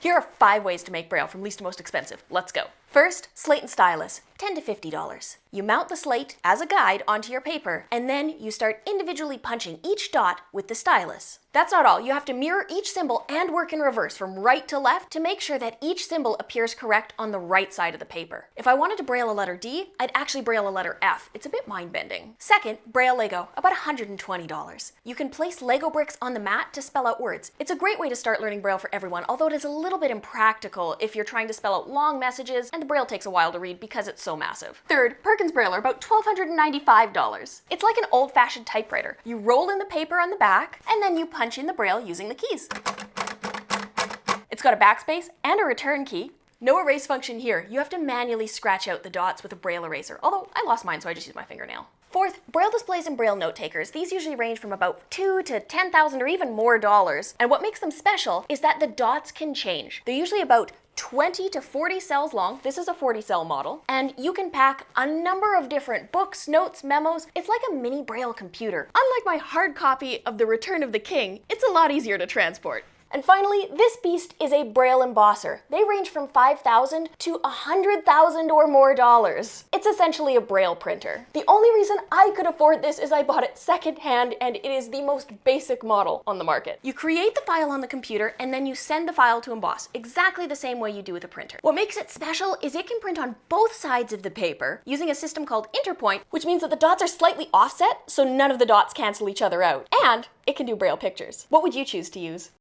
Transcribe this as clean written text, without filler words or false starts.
Here are 5 ways to make Braille from least to most expensive. Let's go. First, Slate Stylus, $10 to $50. You mount the slate as a guide onto your paper, and then you start individually punching each dot with the stylus. That's not all. You have to mirror each symbol and work in reverse from right to left to make sure that each symbol appears correct on the right side of the paper. If I wanted to Braille a letter D, I'd actually Braille a letter F. It's a bit mind-bending. Second, Braille Lego, about $120. You can place Lego bricks on the mat to spell out words. It's a great way to start learning Braille for everyone, although it is a little bit impractical if you're trying to spell out long messages and the Braille takes a while to read because it's so massive. Third, Perkins Braille, about $1,295. It's like an old-fashioned typewriter. You roll in the paper on the back, and then you punch in the Braille using the keys. It's got a backspace and a return key. No erase function here. You have to manually scratch out the dots with a Braille eraser, although I lost mine, so I just used my fingernail. Fourth, Braille Displays and Braille notetakers. These usually range from about $2,000 to $10,000 or even more dollars. And what makes them special is that the dots can change. They're usually about 20 to 40 cells long. This is a 40 cell model. And you can pack a number of different books, notes, memos. It's like a mini Braille computer. Unlike my hard copy of The Return of the King, it's a lot easier to transport. And finally, this beast is a Braille Embosser. They range from $5,000 to $100,000 or more dollars. It's essentially a Braille printer. The only reason I could afford this is I bought it secondhand, and it is the most basic model on the market. You create the file on the computer, and then you send the file to emboss, exactly the same way you do with a printer. What makes it special is it can print on both sides of the paper using a system called interpoint, which means that the dots are slightly offset, so none of the dots cancel each other out. And it can do Braille pictures. What would you choose to use?